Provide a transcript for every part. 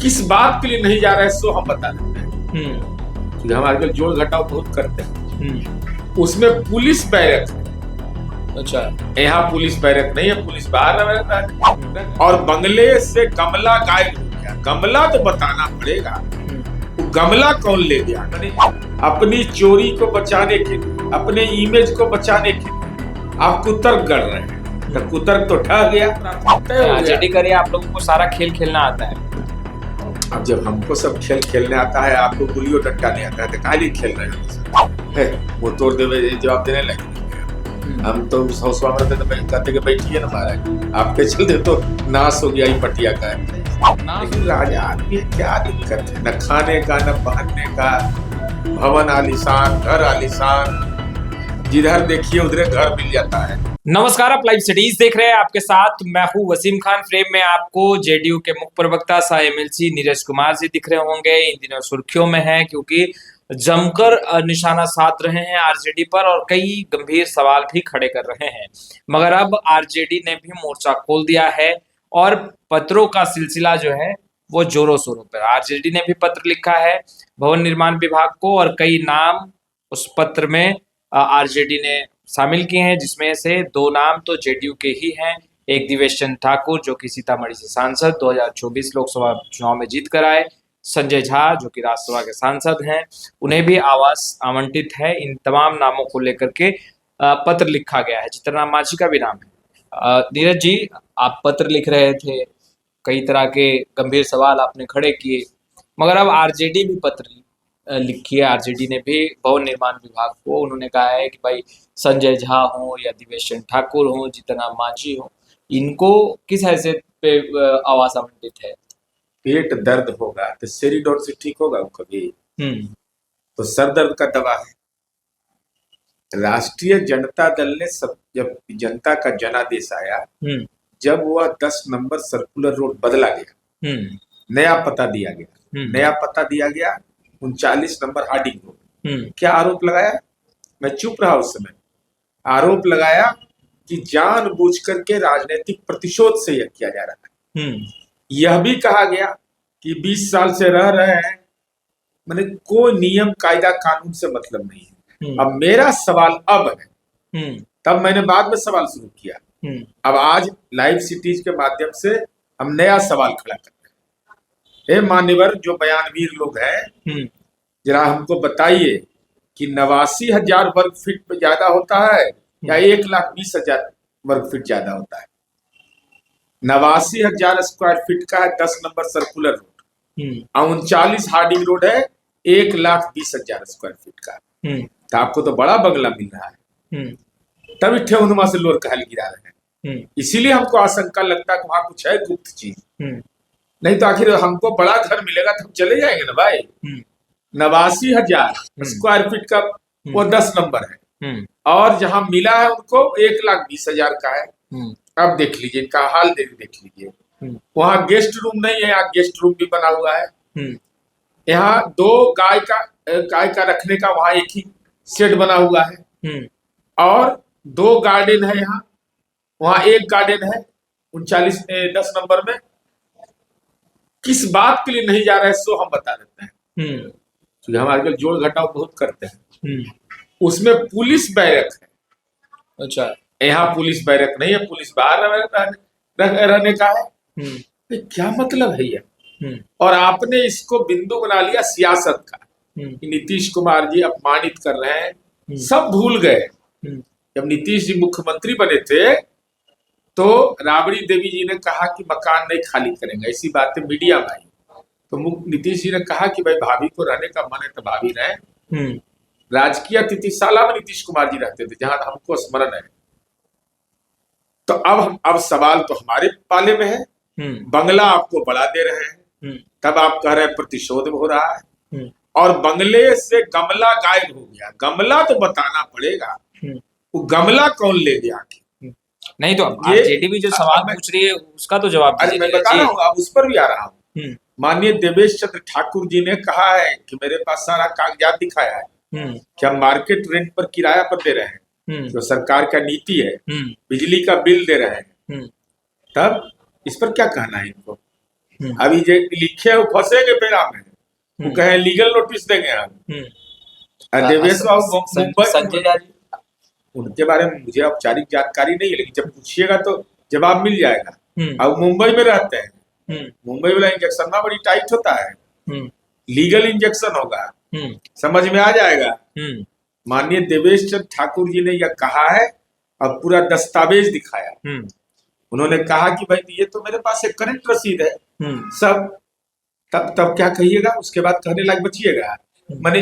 किस बात के लिए नहीं जा रहे सो हम बता देते हैं। क्योंकि हम आजकल जोड़ घटाव बहुत करते हैं। उसमें पुलिस बैरक है। अच्छा, यहाँ पुलिस बैरक नहीं है, पुलिस बाहर रहता है। और बंगले से गमला गायब हो गया। गमला तो बताना पड़ेगा, वो गमला कौन ले गया? अपनी चोरी को बचाने के लिए, अपने इमेज को बचाने के लिए आप कुतर्क गढ़ रहे हैं। तो कुतर्क तो ठह गया, आरजेडी करे। आप लोगों को सारा खेल खेलना आता है। अब जब हमको सब खेल खेलने आता है, आपको गुलियो डंडा नहीं आता है, तो काहे खेल रहे हैं? वो तोड़ देवे जवाब देने लगे। हम तो हौसला में तो कहते कि बैठिए ना महाराज, आपके चलते तो नाश हो गया ही पटिया का है। लेकिन राजा आदमी क्या दिक्कत है? न खाने का, न पहनने का, भवन आलीशान, घर आलीशान, जिधर देखिए उधर घर मिल जाता है। नमस्कार, आप लाइव सिटीज देख रहे हैं। आपके साथ मैं हूं वसीम खान। फ्रेम में आपको जेडीयू के मुख्य प्रवक्ता सह एमएलसी नीरज कुमार जी दिख रहे होंगे। इन दिनों सुर्खियों में है क्योंकि जमकर निशाना साध रहे हैं आरजेडी पर और कई गंभीर सवाल भी खड़े कर रहे हैं। मगर अब आरजेडी ने भी मोर्चा खोल दिया है और पत्रों का सिलसिला जो है वो जोरों शोरों पर। आरजेडी ने भी पत्र लिखा है भवन निर्माण विभाग को और कई नाम उस पत्र में आरजेडी ने शामिल किए हैं, जिसमें से 2 नाम तो जेडीयू के ही हैं। एक दिवेश चंद्र ठाकुर जो कि सीतामढ़ी से सांसद 2024 लोकसभा चुनाव में जीत कर आए, संजय झा जो कि राज्यसभा के सांसद हैं, उन्हें भी आवास आवंटित है। इन तमाम नामों को लेकर के पत्र लिखा गया है। जीतनराम मांझी का भी नाम है। नीरज जी, आप पत्र लिख रहे थे, कई तरह के गंभीर सवाल आपने खड़े किए, मगर अब आरजेडी भी पत्र लिखी है। आरजेडी ने भी भवन निर्माण विभाग को उन्होंने कहा है कि भाई संजय झा हो या दिवेश चंद्र ठाकुर हो, जीतनराम मांझी हो, इनको किस हैसियत पे आवास आवंटित है? पेट दर्द होगा तो सेरिडोन से ठीक होगा कभी? तो सर दर्द का दवा है। राष्ट्रीय जनता दल ने सब, जब जनता का जनादेश आया, जब वह 10 नंबर सर्कुलर रोड बदला गया, नया पता दिया गया, नया पता दिया गया 39 नंबर हार्डिंग रोड। क्या आरोप लगाया? मैं चुप रहा उस समय। आरोप लगाया कि जानबूझ करके राजनीतिक प्रतिशोध से यह किया जा रहा है। यह भी कहा गया कि 20 साल से रह रहे हैं, मैंने कोई नियम कायदा कानून से मतलब नहीं है। अब मेरा सवाल अब है, तब मैंने बाद में सवाल शुरू किया। अब आज लाइव सिटीज के माध्यम से हम नया सवाल खड़ा कर रहे हैं। मान्यवर जो बयानवीर लोग हैं, जरा हमको बताइए कि 89,000 वर्ग फीट पे ज्यादा होता है या 1,20,000 वर्ग फीट ज्यादा होता है? 89,000 स्क्वायर फीट का है 10 number circular road, 39 Harding road है 1,20,000 स्क्वायर फीट का। तो आपको तो बड़ा बंगला मिल रहा है, तभी ठेहुनुमा से लोर कहल गिरा रहे हैं। इसीलिए हमको आशंका लगता है कि वहां कुछ है गुप्त चीज। नहीं तो आखिर हमको बड़ा घर मिलेगा तो हम चले जाएंगे ना भाई। 89,000 स्क्वायर फीट का वो 10 नंबर है, और जहां मिला है उनको 1,20,000 का है। अब देख लीजिए इनका हाल, देख लीजिए। वहां गेस्ट रूम नहीं है, यहाँ गेस्ट रूम भी बना हुआ है। यहाँ 2 गाय का रखने का वहां एक ही शेड बना हुआ है, और 2 गार्डन है यहाँ, वहां 1 गार्डन है 10 नंबर में। किस बात के लिए नहीं जा रहे सो हम बता देते हैं। क्योंकि हम आजकल जोड़ घटाव बहुत करते हैं। उसमें पुलिस बैरक है। अच्छा, यहाँ पुलिस बैरक नहीं है, पुलिस बाहर रहने का है। क्या मतलब है ये? और आपने इसको बिंदु बना लिया सियासत का। नीतीश कुमार जी अपमानित कर रहे हैं, सब भूल गए। जब नीतीश जी मुख्यमंत्री बने थे तो राबड़ी देवी जी ने कहा कि मकान नहीं खाली करेंगे, ऐसी बातें मीडिया में आई। तो नीतीश जी ने कहा कि भाई भाभी को रहने का मन है तो भाभी रहे। राजकीय अतिथिशाला में नीतीश कुमार जी रहते थे, जहां हमको स्मरण है। तो अब सवाल तो हमारे पाले में है। बंगला आपको बढ़ा दे रहे हैं, तब आप कह रहे हैं प्रतिशोध हो रहा है, और बंगले से गमला गायब हो गया। गमला तो बताना पड़ेगा, वो गमला कौन ले गया? नहीं तो आरजेडी भी जो सवाल पूछ रही है उसका तो जवाब दीजिए। मैं बता रहा हूँ, अब उस पर भी आ रहा हूँ। माननीय देवेश चंद्र ठाकुर जी ने कहा है कि मेरे पास सारा कागजात दिखाया है कि हम मार्केट रेंट पर किराया पर दे रहे हैं, जो सरकार का नीति है, बिजली का बिल दे रहे हैं। तब इस पर क्या कहना है इनको? अभी जो लिखे वो फंसेंगे पेरा में, वो कहे लीगल नोटिस देंगे हम। और देवेश बाबू संजय मुंबई, उनके बारे में मुझे औपचारिक जानकारी नहीं है, लेकिन जब पूछिएगा तो जवाब मिल जाएगा। अब मुंबई में रहते हैं, मुंबई वाला इंजेक्शन ना बड़ी टाइट होता है, लीगल इंजेक्शन होगा, समझ में आ जाएगा। माननीय देवेश चंद्र ठाकुर जी ने यह कहा है और पूरा दस्तावेज दिखाया। उन्होंने कहा कि भाई ये तो मेरे पास एक करंट रसीद है सब, तब क्या कहिएगा, उसके बाद कहने लायक बचिएगा। माने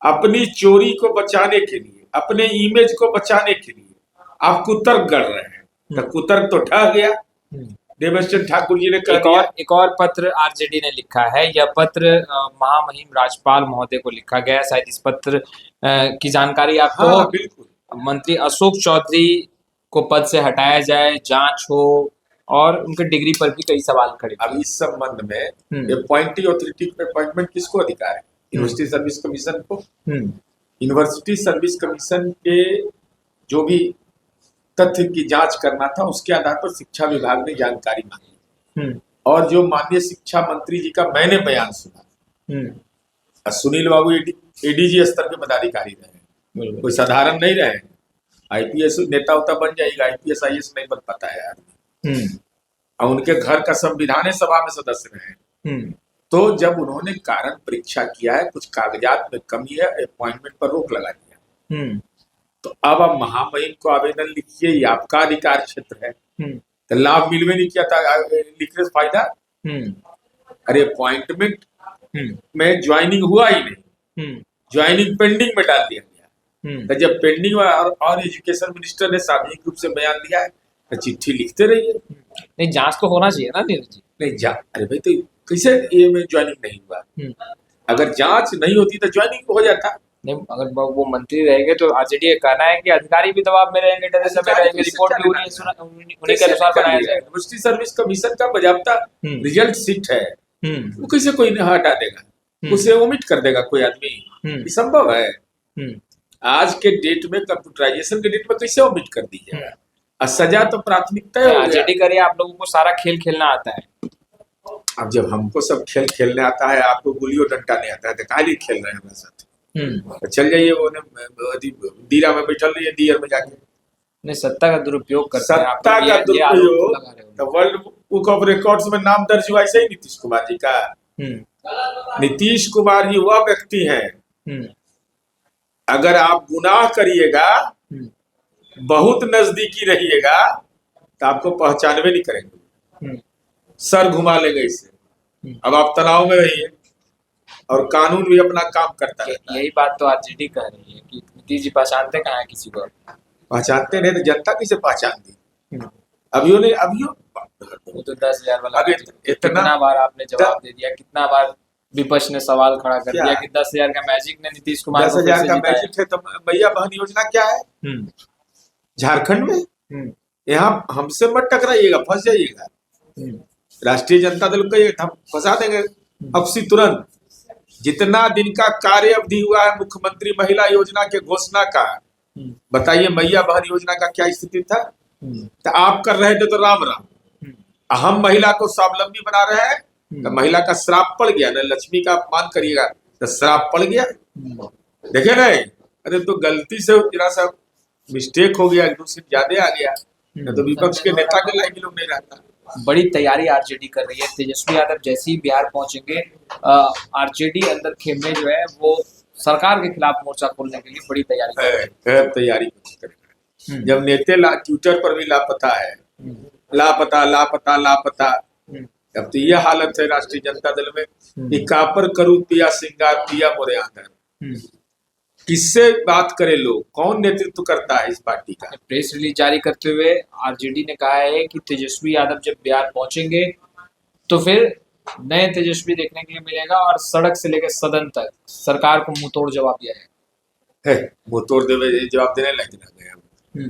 अपनी चोरी को बचाने के लिए, अपने इमेज को बचाने के लिए आप कुतर्क गढ़ रहे हैं, तो कुतर्क तो ढह गया। देवेश चंद्र ठाकुर जी ने एक और पत्र आरजेडी ने लिखा है। यह पत्र महामहिम राज्यपाल महोदय को लिखा गया है। शायद इस पत्र की जानकारी आपको। हाँ, बिल्कुल। मंत्री अशोक चौधरी को पद से हटाया जाए, जांच हो, और उनके डिग्री पर भी कई सवाल खड़े। अब इस संबंध में अपॉइंटिंग अथॉरिटी पे अपॉइंटमेंट किसको अधिकार है? यूनिवर्सिटी सर्विस कमीशन को। यूनिवर्सिटी सर्विस कमीशन के जो भी तथ्य की जांच करना था, उसके आधार पर शिक्षा विभाग ने जानकारी मांगी, और जो माननीय शिक्षा मंत्री जी का मैंने बयान सुना। सुनील बाबू एडीजी स्तर के पदाधिकारी रहे, कोई साधारण नहीं रहे। आईपीएस नेता उता बन जाएगा, आईपीएस आईएएस नहीं बन पाता है आदमी। और उनके घर का संविधान सभा में सदस्य रहे। तो जब उन्होंने कारण परीक्षा किया है, कुछ कागजात में कमी है, अपॉइंटमेंट पर रोक लगा दिया, तो अब आप महामहिम को आवेदन लिखिए, ये आपका अधिकार क्षेत्र है, तो लाभ मिलवे नहीं किया था, लिखने से फायदा। अरे अपॉइंटमेंट में ज्वाइनिंग हुआ ही नहीं, ज्वाइनिंग पेंडिंग में डाल दिया गया। तो जब पेंडिंग और एजुकेशन मिनिस्टर ने सार्वजनिक रूप से बयान दिया है, तो चिट्ठी लिखते रहिए। नहीं, जांच तो होना चाहिए ना नीरज जी। नहीं अरे भाई, तो कैसे ये में ज्वाइनिंग नहीं हुआ? अगर जांच नहीं होती तो ज्वाइनिंग हो जाता। नहीं, अगर वो मंत्री रहेंगे तो आरजेडी का कहना है कि अधिकारी भी दबाव में रहेंगे, डरे सब रहेंगे, रिपोर्ट भी उन्हीं के अनुसार बनाया जाएगा। यूनिवर्सिटी सर्विस कमीशन का बाजाबता रिजल्ट सीट है, वो कैसे कोई हटा देगा, उसे ओमिट कर देगा कोई आदमी? ये संभव है? आज के डेट में, कंप्यूटराइजेशन के डेट में कैसे ओमिट कर दी जाएगा? सजा तो प्राथमिकता है। आरजेडी करिए, आप लोगों को सारा खेल खेलना आता है। अब जब हमको सब खेल खेलने आता है, आपको गुलियो डंडा नहीं आता है, तो काहे खेल रहे हैं हमारे साथ? तो चल जाइए, वो दीरा में बैठल रही है, दियर में जाके। नहीं, सत्ता का दुरुपयोग करते हैं। सत्ता का दुरुपयोग तो वर्ल्ड बुक ऑफ रिकॉर्ड्स में नाम दर्ज हुआ ऐसे ही नीतीश कुमार जी का। नीतीश कुमार जी वह व्यक्ति हैं, अगर आप गुनाह करिएगा, बहुत नजदीकी रहिएगा, तो आपको पहचानवे नहीं करेंगे, सर घुमा लेंगे इससे। अब आप तनाव में रहिए, और कानून भी अपना काम करता है। यही बात तो आरजेडी कह रही है कि नीतीश जी पहचानते कहाँ है किसी को? पहचानते नहीं तो जनता कैसे पहचान दी? अभियो वो तो 10,000 वाला कितना बार आपने जवाब दे दिया, कितना बार विपक्ष ने सवाल खड़ा कर दिया कि 10,000 का मैजिक ने नीतीश कुमार 10,000 का मैजिक है, तो भैया बहन योजना क्या है झारखंड में? यहाँ हमसे मत टकराइएगा, फंस जाइएगा। राष्ट्रीय जनता दल को फंसा देंगे अबसी तुरंत। जितना दिन का कार्य अवधि हुआ है मुख्यमंत्री महिला योजना के घोषणा का, बताइए मैया बहन योजना का क्या स्थिति था? तो आप कर रहे थे तो राम राम, हम महिला को स्वावलंबी बना रहे हैं, तो महिला का श्राप पड़ गया ना। लक्ष्मी का अपमान करिएगा तो श्राप पड़ गया, देखे नहीं? अरे तो गलती से जरा सा मिस्टेक हो गया, दूसरे ज्यादा आ गया, तो विपक्ष के नेता के लायक लोग नहीं रहता। बड़ी तैयारी आरजेडी कर रही है। तेजस्वी यादव जैसे ही बिहार पहुंचेंगे, आरजेडी अंदर खेम में जो है वो सरकार के खिलाफ मोर्चा खोलने के लिए बड़ी तैयारी कर रही है। तैयारी करेगा। जब नेते ट्विटर पर भी लापता है, लापता लापता लापता, अब तो यह हालत है राष्ट्रीय जनता दल में कि कापर करूं पिया सिंगार पिया मोरे आंगन। किससे बात करे लोग? कौन नेतृत्व करता है इस पार्टी का? प्रेस रिलीज जारी करते हुए आरजेडी ने कहा है कि तेजस्वी यादव जब बिहार पहुंचेंगे तो फिर नए तेजस्वी देखने के लिए मिलेगा, और सड़क से लेकर सदन तक सरकार को मुंहतोड़ जवाब दिया है। मुंहतोड़ जवाब देने लगे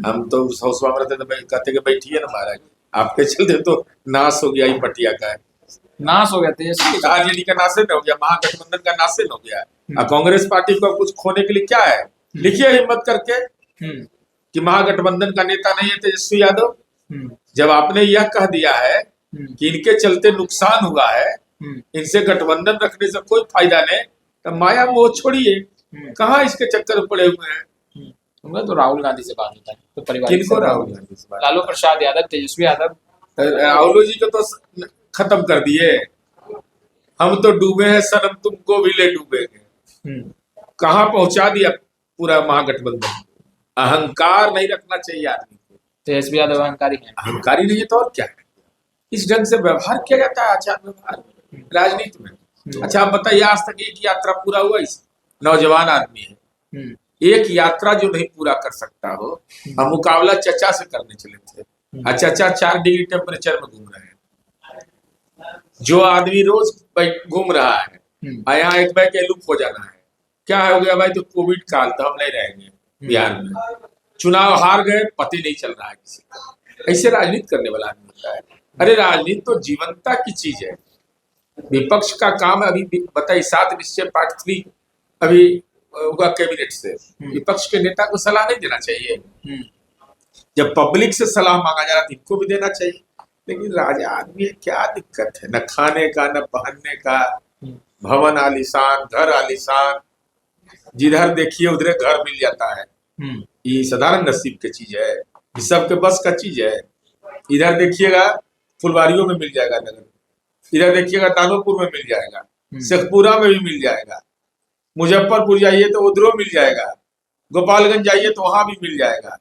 हम तो हाउस में रहते तो कहते कि बैठिए ना महाराज, आपके चलते तो नाश हो गया, पटिया का नाश हो गया, तेजस्वी आरजेडी का नाश हो गया, महागठबंधन का नाश हो गया। और कांग्रेस पार्टी को कुछ खोने के लिए क्या है? लिखिए हिम्मत करके कि महागठबंधन का नेता नहीं है तेजस्वी यादव। जब आपने यह कह दिया है कि इनके चलते नुकसान हुआ है, इनसे गठबंधन रखने से कोई फायदा नहीं। तो माया मोह छोड़िए, कहाँ इसके चक्कर में पड़े हुए हैं। उनका तो राहुल गांधी से बात होता है, तो परिवार किनको राहुल गांधी से बात? लालू प्रसाद यादव, तेजस्वी यादव, राहुल जी को तो खत्म कर दिए। हम तो डूबे हैं सनम, तुमको भी ले डूबेंगे। कहाँ पहुंचा दिया पूरा महागठबंधन। अहंकार नहीं रखना चाहिए आदमी को। तेजस्वी यादव अहंकारी है। अहंकारी नहीं है तो और क्या है। इस ढंग से व्यवहार किया जाता है, आचार व्यवहार राजनीति में। अच्छा आप बताइए, आज तक एक यात्रा पूरा हुआ? इस नौजवान आदमी है, एक यात्रा जो नहीं पूरा कर सकता हो। हम मुकाबला चचा से करने चले थे, और चचा 4 डिग्री टेम्परेचर में घूम रहे हैं। जो आदमी रोज घूम रहा है, यहाँ एक बैग लुप हो जाना है। क्या हो गया भाई? तो कोविड काल, तो हम नहीं रहेंगे बिहार में। चुनाव हार गए, पता नहीं चल रहा है किसी को। ऐसे राजनीति करने वाला आदमी होता है। अरे राजनीति तो जीवंतता की चीज है। विपक्ष का काम है, अभी बताइए 7 निश्चय पार्ट 3 अभी होगा कैबिनेट से। विपक्ष के नेता को सलाह नहीं देना चाहिए? जब पब्लिक से सलाह मांगा जा रहा है, इनको भी देना चाहिए। लेकिन राजा आदमी है, क्या दिक्कत है? न खाने का, न पहनने का, भवन आलीशान, घर आलीशान, जिधर देखिए उधर घर मिल जाता है। ये साधारण नसीब की चीज है, ये सबके बस का चीज है। इधर देखिएगा फुलवारियों में मिल जाएगा नगर, इधर देखिएगा दानोपुर में मिल जाएगा, शेखपुरा में भी मिल जाएगा, मुजफ्फरपुर जाइए तो उधरों मिल जाएगा, गोपालगंज जाइए तो वहां भी मिल जाएगा।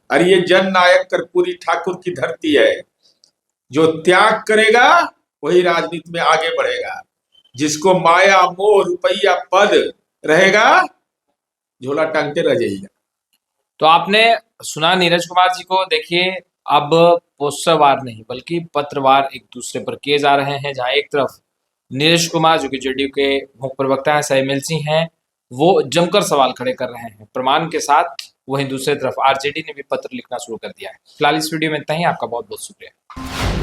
अरे ये जन नायक कर्पूरी ठाकुर की धरती है। जो त्याग करेगा वही राजनीति में आगे बढ़ेगा। जिसको माया मोह रुपया पद रहेगा, झोला टांगते रह जाइएगा। तो आपने सुना नीरज कुमार जी को। देखिए अब पोस्टरवार नहीं बल्कि पत्रवार एक दूसरे पर किए जा रहे हैं, जहां एक तरफ नीरज कुमार जो कि जेडीयू के मुख्य प्रवक्ता हैं, सहमिलसी हैं, वो जमकर सवाल खड़े कर रहे हैं प्रमाण के साथ। वहीं दूसरी तरफ आरजेडी ने भी पत्र लिखना शुरू कर दिया है। फिलहाल इस वीडियो में इतना ही। आपका बहुत बहुत शुक्रिया।